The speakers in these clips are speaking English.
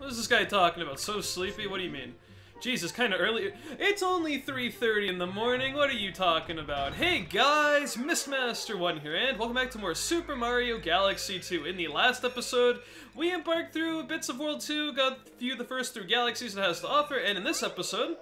What is this guy talking about? So sleepy? What do you mean? Jesus, kind of early. It's only 3:30 in the morning. What are you talking about? Hey guys, Mistmaster1 here, and welcome back to more Super Mario Galaxy 2. In the last episode, we embarked through bits of World 2, got viewed the first 3 galaxies it has to offer, and in this episode,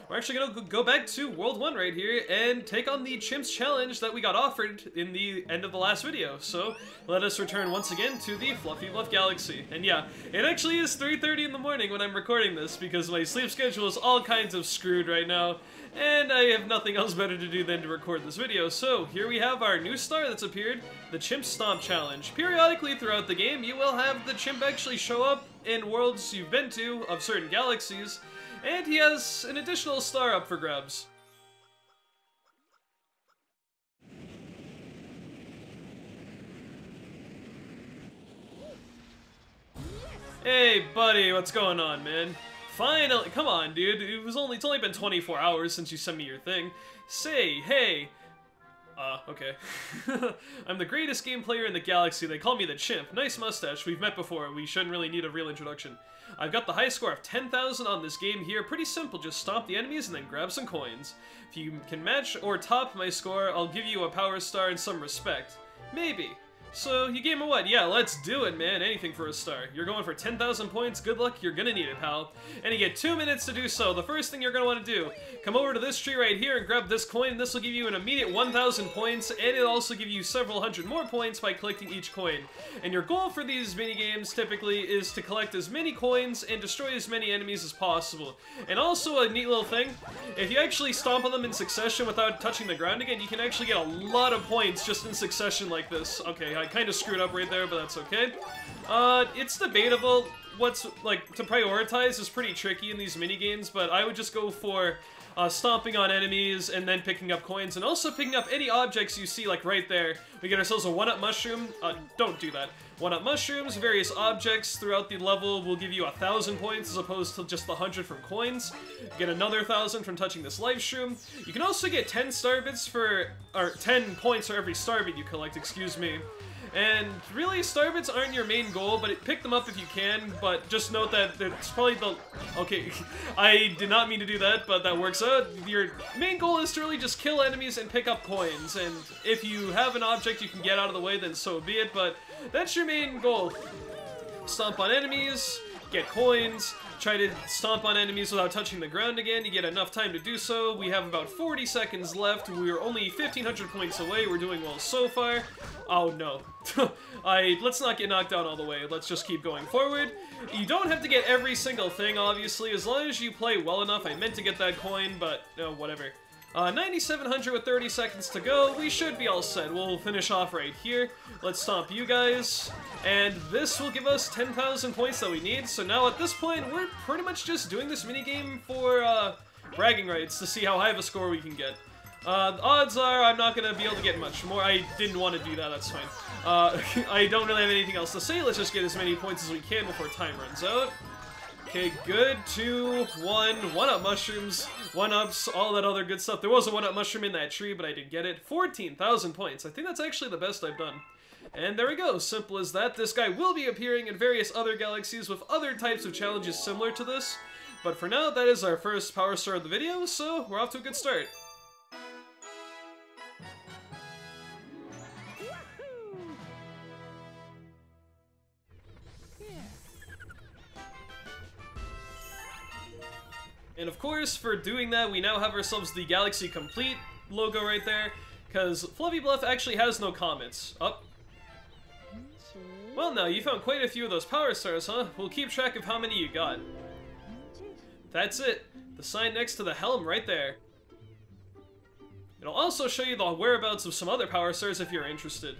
we're actually going to go back to World 1 right here and take on the Chimp's challenge that we got offered in the end of the last video. So, let us return once again to the Fluffy Bluff Galaxy. And yeah, it actually is 3:30 in the morning when I'm recording this because my sleep schedule is all kinds of screwed right now, and I have nothing else better to do than to record this video. So, here we have our new star that's appeared, the Chimp Stomp challenge. Periodically throughout the game, you will have the Chimp actually show up in worlds you've been to of certain galaxies, and he has an additional star up for grabs. Hey buddy, what's going on, man? Finally, come on dude, it's only been 24 hours since you sent me your thing. Say, hey. Okay. I'm the greatest game player in the galaxy. They call me the Chimp. Nice mustache. We've met before. We shouldn't really need a real introduction. I've got the high score of 10,000 on this game here. Pretty simple. Just stomp the enemies and then grab some coins. If you can match or top my score, I'll give you a power star and some respect. Maybe. So, you gave me what? Yeah, let's do it, man. Anything for a star. You're going for 10,000 points. Good luck. You're gonna need it, pal. And you get 2 minutes to do so. The first thing you're gonna want to do, come over to this tree right here and grab this coin. This will give you an immediate 1,000 points, and it'll also give you several hundred more points by collecting each coin. And your goal for these mini-games, typically, is to collect as many coins and destroy as many enemies as possible. And also, a neat little thing, if you actually stomp on them in succession without touching the ground again, you can actually get a lot of points just in succession like this. Okay, I kind of screwed up right there, but that's okay. It's debatable. What's, like, to prioritize is pretty tricky in these mini-games, but I would just go for stomping on enemies and then picking up coins, and also picking up any objects you see, like right there. We get ourselves a 1-up mushroom. Don't do that. 1-up mushrooms, various objects throughout the level will give you 1,000 points as opposed to just the 100 from coins. Get another 1,000 from touching this life shroom. You can also get 10 star bits for, or 10 points for every star bit you collect, excuse me. And really, star bits aren't your main goal, but pick them up if you can, but just note that it's probably the... Okay, I did not mean to do that, but that works out. Your main goal is to really just kill enemies and pick up coins, and if you have an object you can get out of the way, then so be it, but that's your main goal. Stomp on enemies, get coins, try to stomp on enemies without touching the ground again. You get enough time to do so. We have about 40 seconds left. We're only 1,500 points away. We're doing well so far. Oh no. Let's not get knocked down all the way. Let's just keep going forward. You don't have to get every single thing, obviously, as long as you play well enough. I meant to get that coin, but no, whatever. 9,700 with 30 seconds to go. We should be all set. We'll finish off right here. Let's stomp you guys. And this will give us 10,000 points that we need. So now at this point, we're pretty much just doing this minigame for bragging rights to see how high of a score we can get. The odds are I'm not going to be able to get much more. I didn't want to do that, that's fine. I don't really have anything else to say. Let's just get as many points as we can before time runs out. Okay, good, 2, 1, 1-up mushrooms, 1-ups, all that other good stuff. There was a 1-up mushroom in that tree, but I didn't get it. 14,000 points. I think that's actually the best I've done. And there we go, simple as that. This guy will be appearing in various other galaxies with other types of challenges similar to this. But for now, that is our first power star of the video, so we're off to a good start. And of course, for doing that, we now have ourselves the Galaxy Complete logo right there, because Fluffy Bluff actually has no comments. Up. Well, now, you found quite a few of those power stars, huh? We'll keep track of how many you got. That's it. The sign next to the helm right there. It'll also show you the whereabouts of some other power stars if you're interested.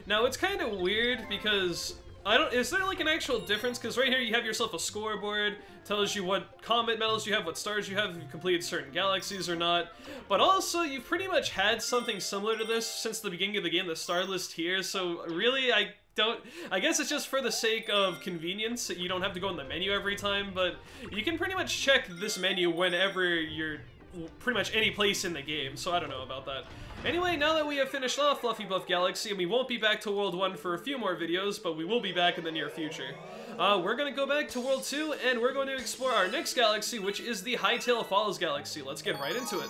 Now, it's kind of weird because... is there like an actual difference? Because right here you have yourself a scoreboard, tells you what comet medals you have, what stars you have, if you've completed certain galaxies or not. But also, you've pretty much had something similar to this since the beginning of the game, the star list here, so really, I guess it's just for the sake of convenience, you don't have to go in the menu every time, but you can pretty much check this menu whenever you're pretty much any place in the game, so I don't know about that. Anyway, now that we have finished off Fluffy Bluff Galaxy, and we won't be back to World 1 for a few more videos, but we will be back in the near future. we're gonna go back to World 2, and we're going to explore our next galaxy, which is the Hightail Falls galaxy. Let's get right into it.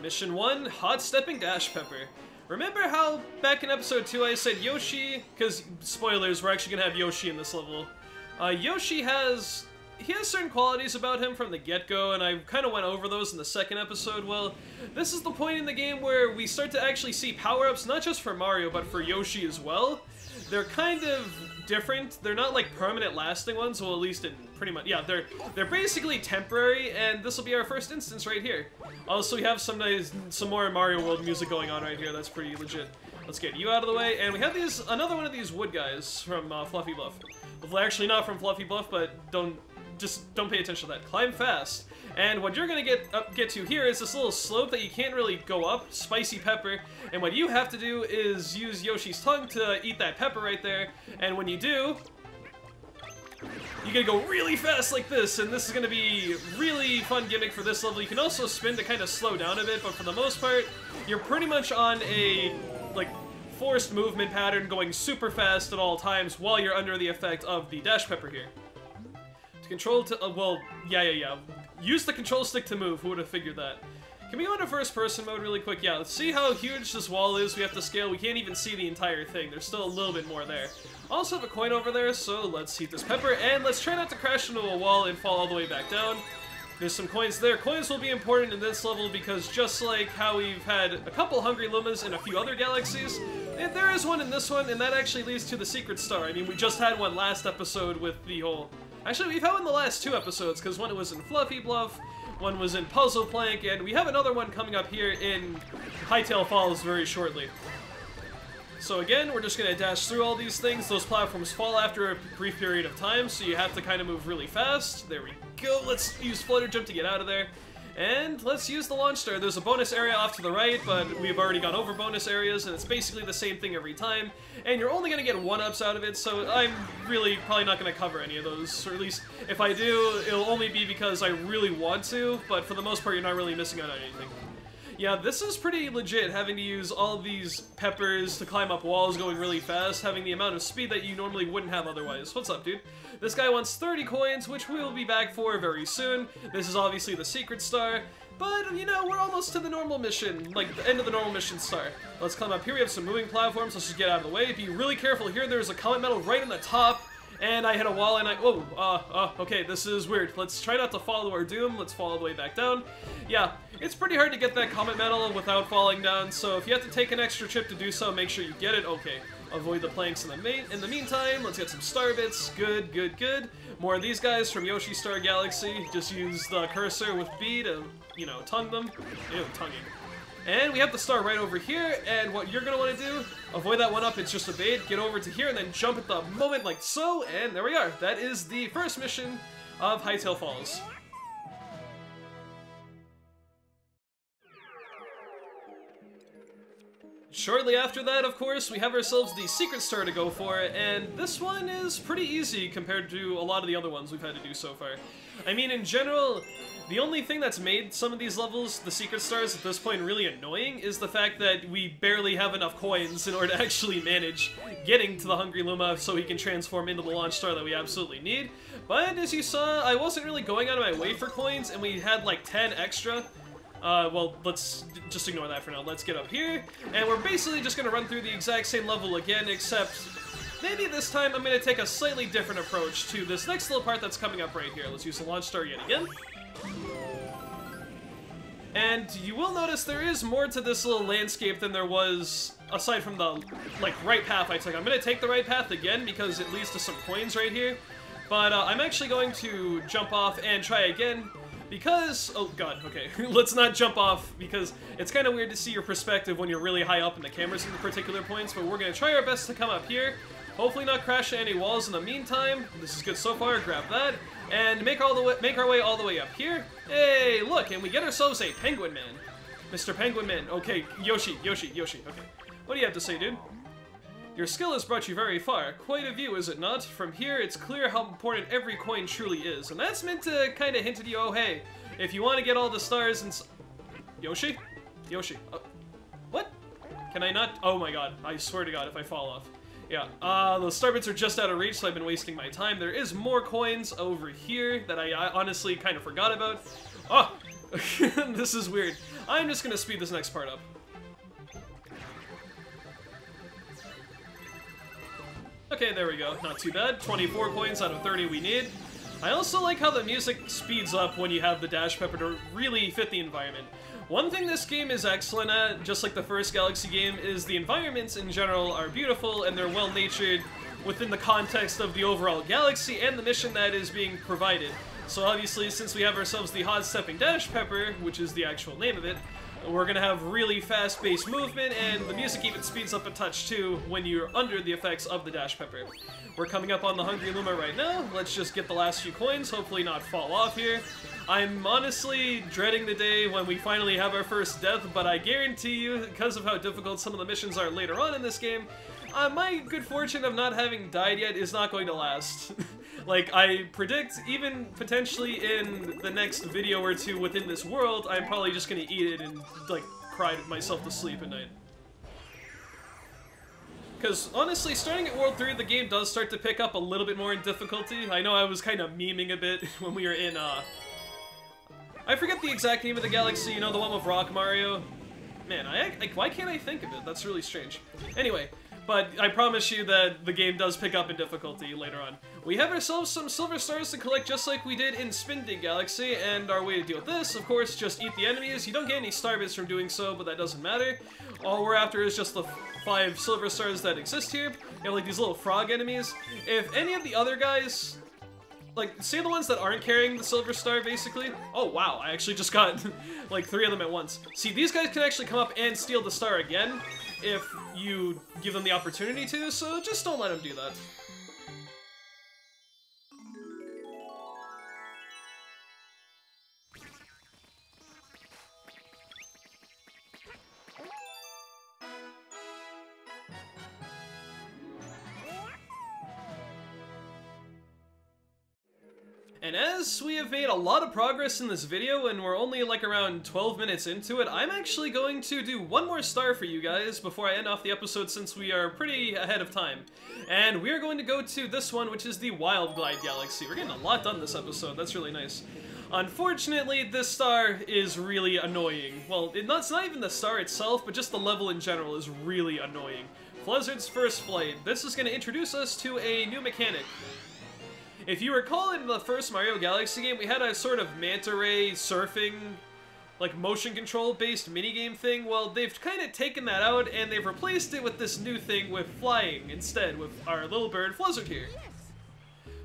Mission 1, Hot Stepping Dash Pepper. Remember how back in episode 2 I said Yoshi, because spoilers, we're actually gonna have Yoshi in this level. Yoshi has certain qualities about him from the get-go, and I kind of went over those in the second episode. Well, this is the point in the game where we start to actually see power-ups, not just for Mario, but for Yoshi as well. They're kind of different. They're not like permanent lasting ones, well, at least in pretty much, yeah, they're basically temporary, and this will be our first instance right here. Also, we have some more Mario World music going on right here. That's pretty legit. Let's get you out of the way, and we have another one of these wood guys from Fluffy Bluff. Well, actually not from Fluffy Bluff, but just don't pay attention to that. Climb fast. And what you're gonna get to here is this little slope that you can't really go up, Spicy Pepper, and what you have to do is use Yoshi's tongue to eat that pepper right there, and when you do, you gotta go really fast like this, and this is gonna be really fun gimmick for this level. You can also spin to kind of slow down a bit, but for the most part, you're pretty much on a, like, forced movement pattern going super fast at all times while you're under the effect of the dash pepper here. To control well, yeah. Use the control stick to move, who would have figured that? Can we go into first person mode really quick? Yeah, let's see how huge this wall is. We have to scale. We can't even see the entire thing. There's still a little bit more there. Also have a coin over there, so let's eat this pepper, and let's try not to crash into a wall and fall all the way back down. There's some coins there. Coins will be important in this level because just like how we've had a couple Hungry Lumas in a few other galaxies, there is one in this one, and that actually leads to the secret star. I mean, we just had one last episode with the whole... Actually, we've had one in the last 2 episodes, because one was in Fluffy Bluff, one was in Puzzle Plank, and we have another one coming up here in Hightail Falls very shortly. So again, we're just going to dash through all these things. Those platforms fall after a brief period of time, so you have to kind of move really fast. There we go. Let's use Flutter Jump to get out of there. And let's use the launch star. There's a bonus area off to the right, but we've already gone over bonus areas, and it's basically the same thing every time. And you're only going to get 1-ups out of it, so I'm really probably not going to cover any of those. Or at least, if I do, it'll only be because I really want to, but for the most part, you're not really missing out on anything. Yeah, this is pretty legit, having to use all these peppers to climb up walls going really fast, having the amount of speed that you normally wouldn't have otherwise. What's up, dude? This guy wants 30 coins, which we will be back for very soon. This is obviously the secret star, but, you know, we're almost to the normal mission, like, the end of the normal mission star. Let's climb up here. We have some moving platforms. Let's just get out of the way. Be really careful here. There's a comet medal right on the top, and I hit a wall, and okay, this is weird. Let's try not to follow our doom. Let's fall all the way back down. Yeah, it's pretty hard to get that comet medal without falling down, so if you have to take an extra trip to do so, make sure you get it. Okay, avoid the planks in the meantime. Let's get some star bits. Good, good, good. More of these guys from Yoshi Star Galaxy. Just use the cursor with B to, you know, tongue them. Ew, tonguing. And we have the star right over here, and what you're going to want to do, avoid that 1-up, it's just a bait, get over to here, and then jump at the moment like so, and there we are. That is the first mission of Hightail Falls. Shortly after that, of course, we have ourselves the secret star to go for, and this one is pretty easy compared to a lot of the other ones we've had to do so far. I mean, in general, the only thing that's made some of these levels, the secret stars, at this point really annoying is the fact that we barely have enough coins in order to actually manage getting to the Hungry Luma so he can transform into the launch star that we absolutely need. But as you saw, I wasn't really going out of my way for coins, and we had like 10 extra. Well, let's just ignore that for now. Let's get up here, and we're basically just going to run through the exact same level again, except maybe this time I'm going to take a slightly different approach to this next little part that's coming up right here. Let's use the launch star yet again. And you will notice there is more to this little landscape than there was aside from the, like, right path I took. I'm going to take the right path again because it leads to some coins right here. But I'm actually going to jump off and try again. Because, oh god, okay, let's not jump off because it's kind of weird to see your perspective when you're really high up and the camera's in the particular points, but we're going to try our best to come up here, hopefully not crash any walls in the meantime. This is good so far, grab that, and make our way all the way up here. Hey, look, and we get ourselves a Penguin Man. Mr. Penguin Man, okay, Yoshi, okay. What do you have to say, dude? Your skill has brought you very far. Quite a view, is it not? From here, it's clear how important every coin truly is. And that's meant to kind of hint at you, oh hey, if you want to get all the stars and... Yoshi? What? Can I not? Oh my god, I swear to god if I fall off. Yeah, those star bits are just out of reach, so I've been wasting my time. There is more coins over here that I honestly kind of forgot about. Oh, this is weird. I'm just gonna speed this next part up. Okay, there we go. Not too bad. 24 coins out of 30 we need. I also like how the music speeds up when you have the dash pepper to really fit the environment. One thing this game is excellent at, just like the first Galaxy game, is the environments in general are beautiful and they're well-natured within the context of the overall galaxy and the mission that is being provided. So obviously, since we have ourselves the hot-stepping dash pepper, which is the actual name of it, we're gonna have really fast-paced movement, and the music even speeds up a touch too when you're under the effects of the dash pepper. We're coming up on the Hungry Luma right now. Let's just get the last few coins, hopefully not fall off here. I'm honestly dreading the day when we finally have our first death, but I guarantee you, because of how difficult some of the missions are later on in this game, my good fortune of not having died yet is not going to last. Like, I predict, even potentially in the next video or two within this world, I'm probably just gonna eat it and, like, cry myself to sleep at night. Because, honestly, starting at World 3, the game does start to pick up a little bit more in difficulty. I know I was kind of memeing a bit when we were in, I forget the exact name of the galaxy, you know, the one with Rock Mario. Man, why can't I think of it? That's really strange. Anyway, but I promise you that the game does pick up in difficulty later on. We have ourselves some silver stars to collect just like we did in Spin Dig Galaxy, and our way to deal with this, of course, just eat the enemies. You don't get any star bits from doing so, but that doesn't matter. All we're after is just the 5 silver stars that exist here. You have like these little frog enemies. If any of the other guys, like, say the ones that aren't carrying the silver star, basically. Oh, wow, I actually just got, like, 3 of them at once. See, these guys can actually come up and steal the star again if you give them the opportunity to, so just don't let them do that. And as we have made a lot of progress in this video, and we're only like around 12 minutes into it, I'm actually going to do one more star for you guys before I end off the episode, since we are pretty ahead of time. And we are going to go to this one, which is the Wild Glide Galaxy. We're getting a lot done this episode, that's really nice. Unfortunately, this star is really annoying. Well, it's not even the star itself, but just the level in general is really annoying. Fluzzard's First Flight. This is going to introduce us to a new mechanic. If you recall, in the first Mario Galaxy game, we had a sort of manta ray surfing, like, motion control based minigame thing. Well, they've kind of taken that out and they've replaced it with this new thing with flying instead, with our little bird Fluzzard here.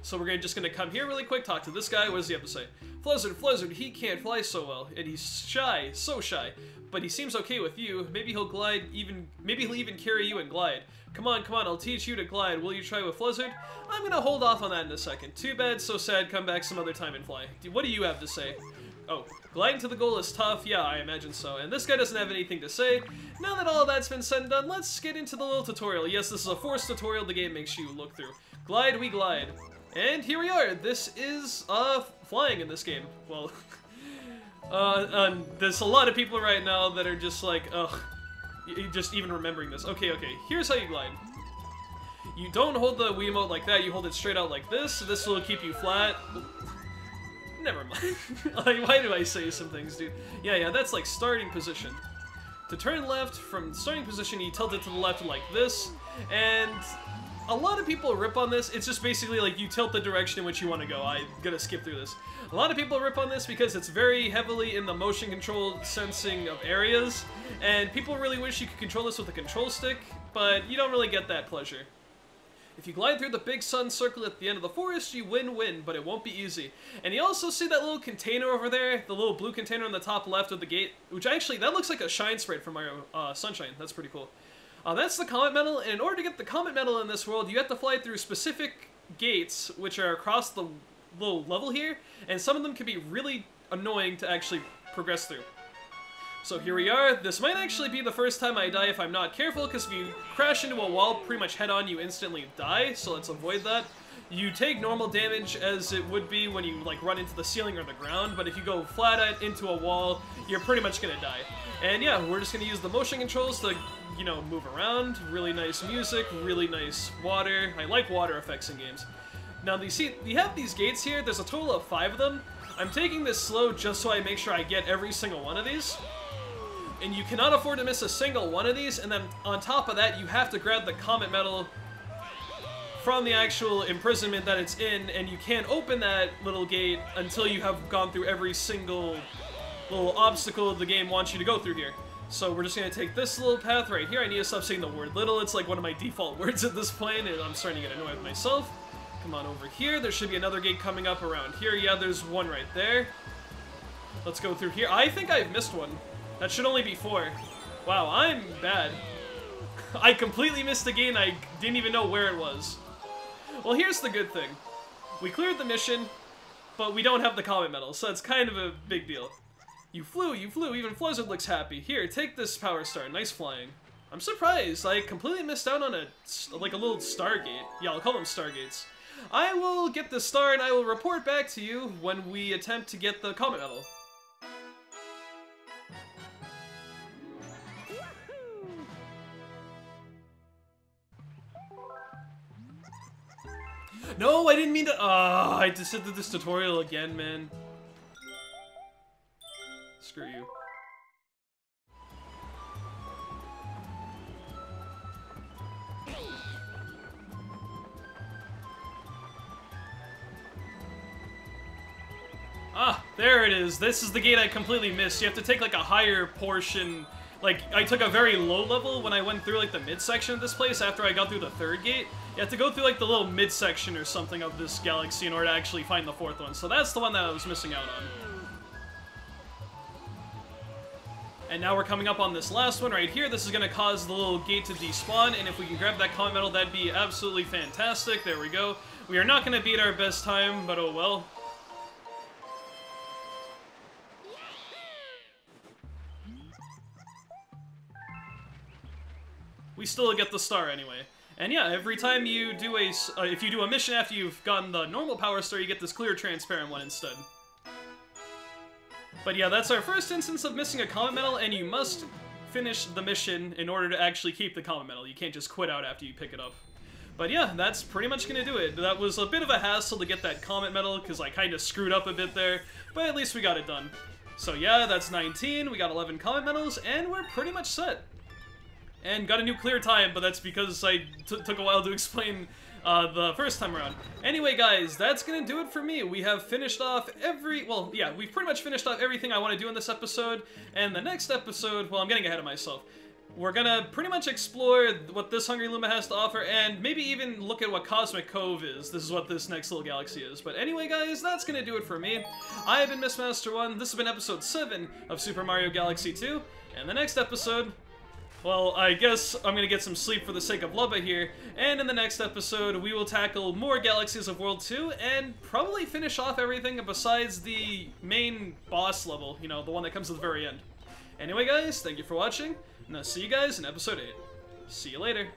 So we're just gonna come here really quick, talk to this guy. What does he have to say? Fluzzard, he can't fly so well, and he's shy, so shy. But he seems okay with you. Maybe he'll glide maybe he'll even carry you and glide. Come on, I'll teach you to glide. Will you try with Fluzzard? I'm gonna hold off on that in a second. Too bad, so sad, come back some other time and fly. What do you have to say? Oh, gliding to the goal is tough? Yeah, I imagine so. And this guy doesn't have anything to say. Now that all that's been said and done, let's get into the little tutorial. Yes, this is a forced tutorial the game makes you look through. Glide, we glide. And here we are. This is, flying in this game. Well, there's a lot of people right now that are just like, ugh, just even remembering this. Okay, here's how you glide. You don't hold the Wiimote like that, you hold it straight out like this. This will keep you flat. Never mind. Like, why do I say some things, dude? Yeah, that's like starting position. To turn left from starting position, you tilt it to the left like this, and a lot of people rip on this. It's just basically like you tilt the direction in which you want to go. I'm gonna skip through this. A lot of people rip on this because it's very heavily in the motion control sensing of areas, and people really wish you could control this with a control stick, but you don't really get that pleasure. If you glide through the big sun circle at the end of the forest, you win, but it won't be easy. And you also see that little container over there, the little blue container on the top left of the gate, which actually, that looks like a shine sprite from Mario Sunshine. That's pretty cool. That's the Comet Medal, and in order to get the Comet Medal in this world, you have to fly through specific gates, which are across the little level here, and some of them can be really annoying to actually progress through. So here we are. This might actually be the first time I die if I'm not careful, because if you crash into a wall pretty much head on, you instantly die, so let's avoid that. You take normal damage as it would be when you like run into the ceiling or the ground, but if you go flat into a wall, you're pretty much gonna die. And yeah, we're just gonna use the motion controls to you know, move around. Really nice music, really nice water. I like water effects in games. Now, you see, you have these gates here. There's a total of 5 of them. I'm taking this slow just so I make sure I get every single one of these. And you cannot afford to miss a single one of these, and then on top of that, you have to grab the Comet Medal from the actual imprisonment that it's in, and you can't open that little gate until you have gone through every single little obstacle the game wants you to go through here. So we're just going to take this little path right here. I need to stop saying the word little. It's like one of my default words at this point, and I'm starting to get annoyed with myself. Come on over here. There should be another gate coming up around here. Yeah, there's one right there. Let's go through here. I think I've missed one. That should only be 4. Wow, I'm bad. I completely missed a gate and I didn't even know where it was. Well, here's the good thing. We cleared the mission, but we don't have the Comet Medal, so it's kind of a big deal. You flew, even Fluzzard looks happy. Here, take this Power Star, nice flying. I'm surprised, I completely missed out on a little Stargate. Yeah, I'll call them Stargates. I will get the star and I will report back to you when we attempt to get the Comet Medal. No, I didn't mean to. I just did this tutorial again, man. Screw you. Ah, there it is. This is the gate I completely missed. You have to take like a higher portion. Like, I took a very low level when I went through, like, the midsection of this place after I got through the 3rd gate. You have to go through, like, the little midsection or something of this galaxy in order to actually find the 4th one. So that's the one that I was missing out on. And now we're coming up on this last one right here. This is going to cause the little gate to despawn, and if we can grab that Comet Medal, that'd be absolutely fantastic. There we go. We are not going to beat our best time, but oh well. We still get the star anyway. And yeah, every time you do if you do a mission after you've gotten the normal Power Star, you get this clear transparent one instead. But yeah, that's our first instance of missing a Comet Medal, and you must finish the mission in order to actually keep the Comet Medal. You can't just quit out after you pick it up. But yeah, that's pretty much gonna do it. That was a bit of a hassle to get that Comet Medal, because I kind of screwed up a bit there, but at least we got it done. So yeah, that's 19, we got 11 Comet Medals, and we're pretty much set. And got a new clear time, but that's because I took a while to explain the first time around. Anyway, guys, that's gonna do it for me. We have finished off well, yeah, we've pretty much finished off everything I want to do in this episode. And the next episode, well, I'm getting ahead of myself. We're gonna pretty much explore what this Hungry Luma has to offer, and maybe even look at what Cosmic Cove is. This is what this next little galaxy is. But anyway, guys, that's gonna do it for me. I have been Mistmaster1. This has been episode 7 of Super Mario Galaxy 2. And the next episode, well, I guess I'm gonna get some sleep for the sake of Lubba here, and in the next episode we will tackle more Galaxies of World 2, and probably finish off everything besides the main boss level, you know, the one that comes at the very end. Anyway, guys, thank you for watching, and I'll see you guys in episode 8. See you later.